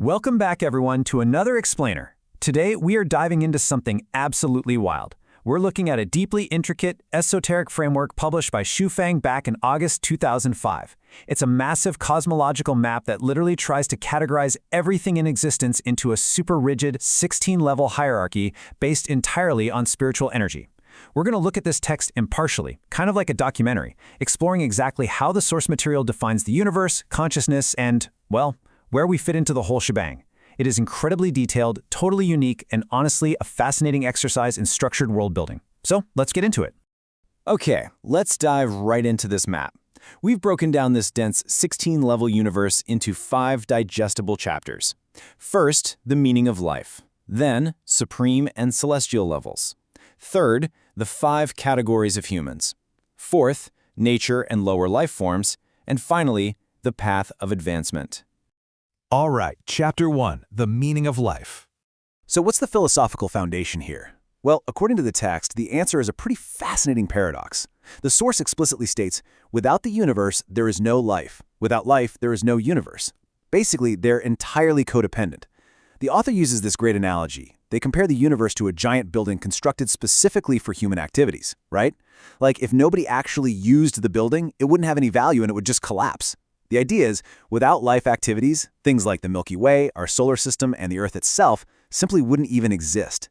Welcome back, everyone, to another explainer. Today, we are diving into something absolutely wild. We're looking at a deeply intricate, esoteric framework published by Shufang back in August 2005. It's a massive cosmological map that literally tries to categorize everything in existence into a super rigid, 16-level hierarchy based entirely on spiritual energy. We're going to look at this text impartially, kind of like a documentary, exploring exactly how the source material defines the universe, consciousness, and, well, where we fit into the whole shebang. It is incredibly detailed, totally unique, and honestly a fascinating exercise in structured world building. So let's get into it. Okay, let's dive right into this map. We've broken down this dense 16-level universe into 5 digestible chapters. First, the meaning of life. Then, supreme and celestial levels. Third, the 5 categories of humans. Fourth, nature and lower life forms. And finally, the path of advancement. All right, Chapter 1, the meaning of life. So what's the philosophical foundation here? Well, according to the text, the answer is a pretty fascinating paradox. The source explicitly states, without the universe, there is no life. Without life, there is no universe. Basically, they're entirely codependent. The author uses this great analogy. They compare the universe to a giant building constructed specifically for human activities, right? Like, if nobody actually used the building, it wouldn't have any value and it would just collapse. The idea is, without life activities, things like the Milky Way, our solar system, and the Earth itself simply wouldn't even exist.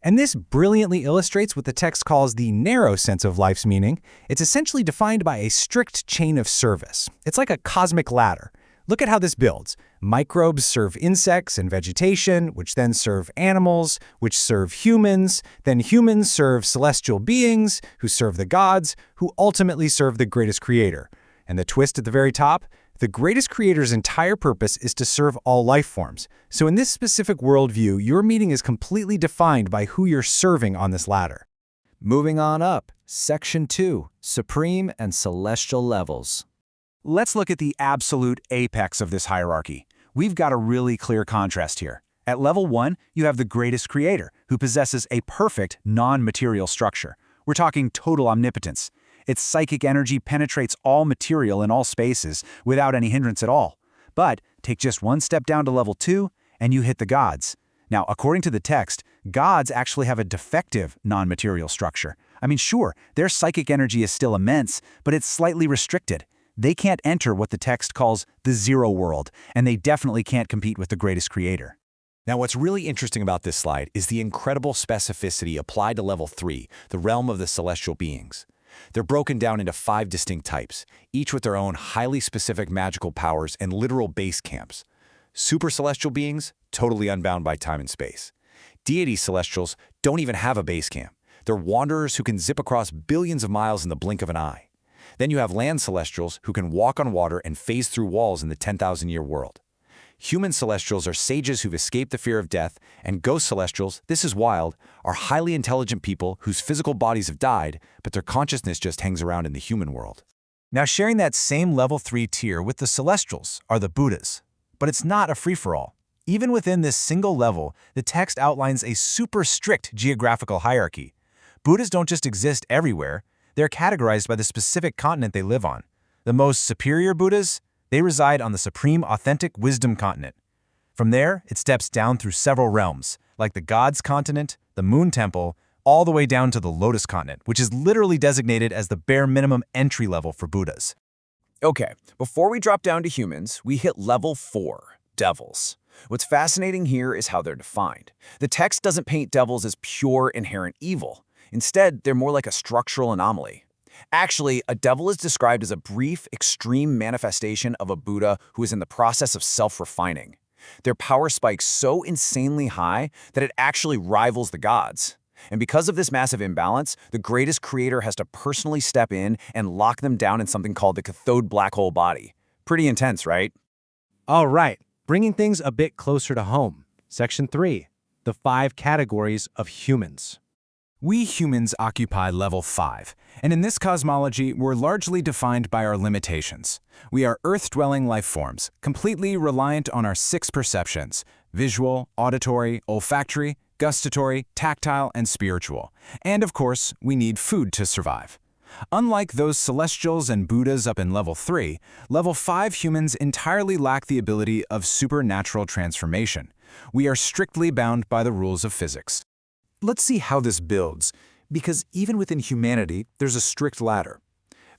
And this brilliantly illustrates what the text calls the narrow sense of life's meaning. It's essentially defined by a strict chain of service. It's like a cosmic ladder. Look at how this builds. Microbes serve insects and vegetation, which then serve animals, which serve humans. Then humans serve celestial beings, who serve the gods, who ultimately serve the greatest creator. And the twist at the very top? The greatest creator's entire purpose is to serve all life forms. So in this specific worldview, your meaning is completely defined by who you're serving on this ladder. Moving on up, Section 2, Supreme and Celestial Levels. Let's look at the absolute apex of this hierarchy. We've got a really clear contrast here. At level 1, you have the greatest creator, who possesses a perfect, non-material structure. We're talking total omnipotence. Its psychic energy penetrates all material in all spaces without any hindrance at all. But take just one step down to level 2, and you hit the gods. Now, according to the text, gods actually have a defective non-material structure. I mean, sure, their psychic energy is still immense, but it's slightly restricted. They can't enter what the text calls the zero world, and they definitely can't compete with the greatest creator. Now, what's really interesting about this slide is the incredible specificity applied to level 3, the realm of the celestial beings. They're broken down into 5 distinct types, each with their own highly specific magical powers and literal base camps. Super celestial beings, totally unbound by time and space. Deity celestials don't even have a base camp. They're wanderers who can zip across billions of miles in the blink of an eye. Then you have land celestials who can walk on water and phase through walls in the 10,000-year world. Human celestials are sages who've escaped the fear of death, and ghost celestials, this is wild, are highly intelligent people whose physical bodies have died, but their consciousness just hangs around in the human world. Now, sharing that same level 3 tier with the celestials are the Buddhas. But it's not a free-for-all. Even within this single level, the text outlines a super strict geographical hierarchy. Buddhas don't just exist everywhere, they're categorized by the specific continent they live on. The most superior Buddhas, they reside on the supreme authentic wisdom continent. From there, it steps down through several realms, like the Gods continent, the Moon Temple, all the way down to the Lotus continent, which is literally designated as the bare minimum entry level for Buddhas. Okay, before we drop down to humans, we hit level 4, devils. What's fascinating here is how they're defined. The text doesn't paint devils as pure inherent evil. Instead, they're more like a structural anomaly. Actually, a devil is described as a brief, extreme manifestation of a Buddha who is in the process of self-refining. Their power spikes so insanely high that it actually rivals the gods. And because of this massive imbalance, the greatest creator has to personally step in and lock them down in something called the cathode black hole body. Pretty intense, right? All right, bringing things a bit closer to home. Section 3, the 5 categories of humans. We humans occupy level 5, and in this cosmology, we're largely defined by our limitations. We are Earth-dwelling life forms, completely reliant on our 6 perceptions: visual, auditory, olfactory, gustatory, tactile, and spiritual. And of course, we need food to survive. Unlike those celestials and Buddhas up in level 3, level 5 humans entirely lack the ability of supernatural transformation. We are strictly bound by the rules of physics. Let's see how this builds, because even within humanity, there's a strict ladder.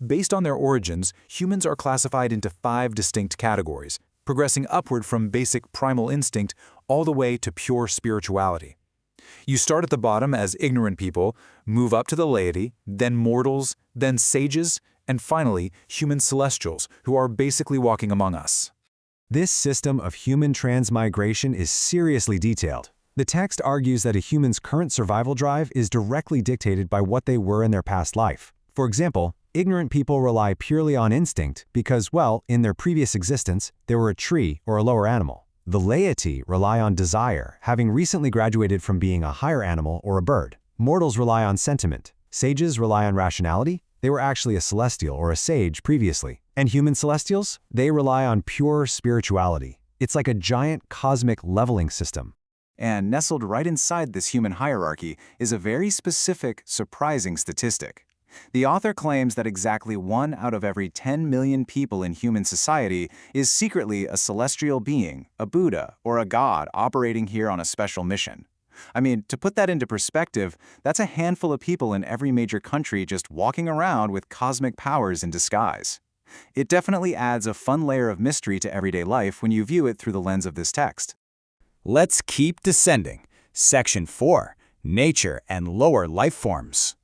Based on their origins, humans are classified into 5 distinct categories, progressing upward from basic primal instinct all the way to pure spirituality. You start at the bottom as ignorant people, move up to the laity, then mortals, then sages, and finally, human celestials, who are basically walking among us. This system of human transmigration is seriously detailed. The text argues that a human's current survival drive is directly dictated by what they were in their past life. For example, ignorant people rely purely on instinct because, well, in their previous existence, they were a tree or a lower animal. The laity rely on desire, having recently graduated from being a higher animal or a bird. Mortals rely on sentiment. Sages rely on rationality. They were actually a celestial or a sage previously. And human celestials? They rely on pure spirituality. It's like a giant cosmic leveling system. And nestled right inside this human hierarchy is a very specific, surprising statistic. The author claims that exactly 1 out of every 10 million people in human society is secretly a celestial being, a Buddha, or a god operating here on a special mission. I mean, to put that into perspective, that's a handful of people in every major country just walking around with cosmic powers in disguise. It definitely adds a fun layer of mystery to everyday life when you view it through the lens of this text. Let's keep descending. Section 4, Nature and Lower Life Forms.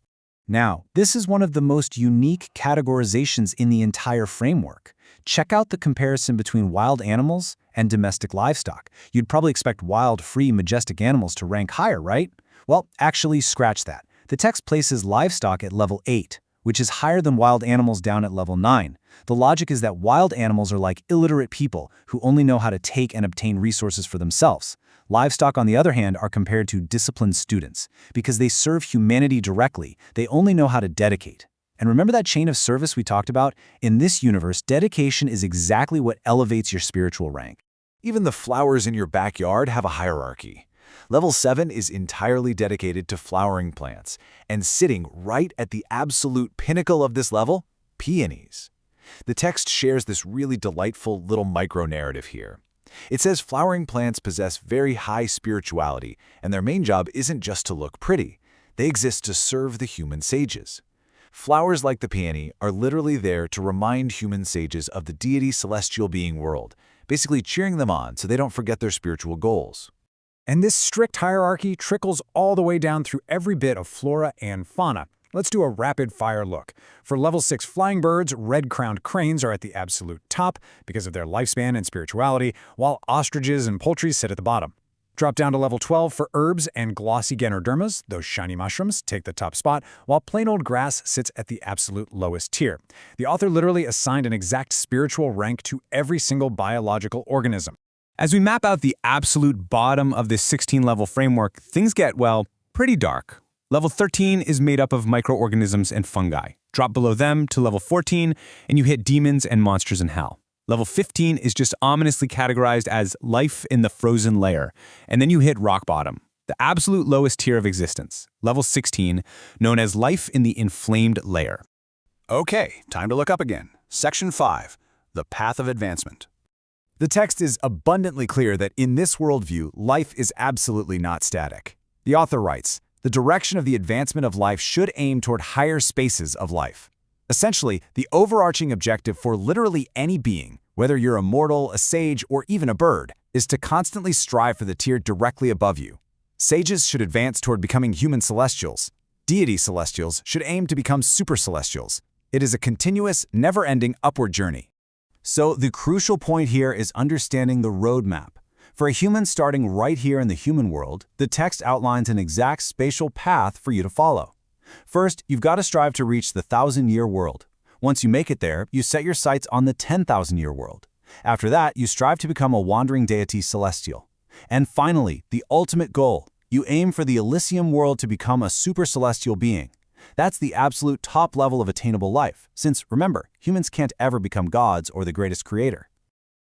Now, this is one of the most unique categorizations in the entire framework. Check out the comparison between wild animals and domestic livestock. You'd probably expect wild, free, majestic animals to rank higher, right? Well, actually, scratch that. The text places livestock at level 8, which is higher than wild animals down at level 9. The logic is that wild animals are like illiterate people who only know how to take and obtain resources for themselves. Livestock, on the other hand, are compared to disciplined students. Because they serve humanity directly, they only know how to dedicate. And remember that chain of service we talked about? In this universe, dedication is exactly what elevates your spiritual rank. Even the flowers in your backyard have a hierarchy. Level 7 is entirely dedicated to flowering plants, and sitting right at the absolute pinnacle of this level, peonies. The text shares this really delightful little micro-narrative here. It says flowering plants possess very high spirituality, and their main job isn't just to look pretty. They exist to serve the human sages. Flowers like the peony are literally there to remind human sages of the deity celestial being world, basically cheering them on so they don't forget their spiritual goals. And this strict hierarchy trickles all the way down through every bit of flora and fauna. Let's do a rapid-fire look. For level 6 flying birds, red-crowned cranes are at the absolute top because of their lifespan and spirituality, while ostriches and poultry sit at the bottom. Drop down to level 12 for herbs and glossy ganodermas, those shiny mushrooms, take the top spot, while plain old grass sits at the absolute lowest tier. The author literally assigned an exact spiritual rank to every single biological organism. As we map out the absolute bottom of this 16-level framework, things get, well, pretty dark. Level 13 is made up of microorganisms and fungi. Drop below them to level 14, and you hit demons and monsters in hell. Level 15 is just ominously categorized as life in the frozen layer, and then you hit rock bottom, the absolute lowest tier of existence. Level 16, known as life in the inflamed layer. Okay, time to look up again. Section 5, the path of advancement. The text is abundantly clear that in this worldview, life is absolutely not static. The author writes, the direction of the advancement of life should aim toward higher spaces of life. Essentially, the overarching objective for literally any being, whether you're a mortal, a sage, or even a bird, is to constantly strive for the tier directly above you. Sages should advance toward becoming human celestials. Deity celestials should aim to become super celestials. It is a continuous, never-ending upward journey. So the crucial point here is understanding the roadmap. For a human starting right here in the human world, the text outlines an exact spatial path for you to follow. First, you've got to strive to reach the 1,000-year world. Once you make it there, you set your sights on the 10,000-year world. After that, you strive to become a wandering deity celestial. And finally, the ultimate goal, you aim for the Elysium world to become a super celestial being. That's the absolute top level of attainable life, since, remember, humans can't ever become gods or the greatest creator.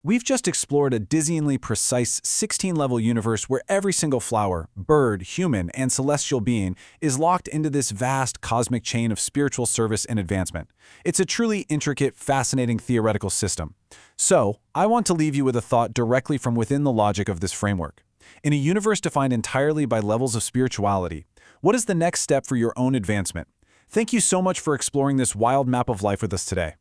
We've just explored a dizzyingly precise 16-level universe where every single flower, bird, human, and celestial being is locked into this vast cosmic chain of spiritual service and advancement. It's a truly intricate, fascinating theoretical system. So, I want to leave you with a thought directly from within the logic of this framework. In a universe defined entirely by levels of spirituality, what is the next step for your own advancement? Thank you so much for exploring this wild map of life with us today.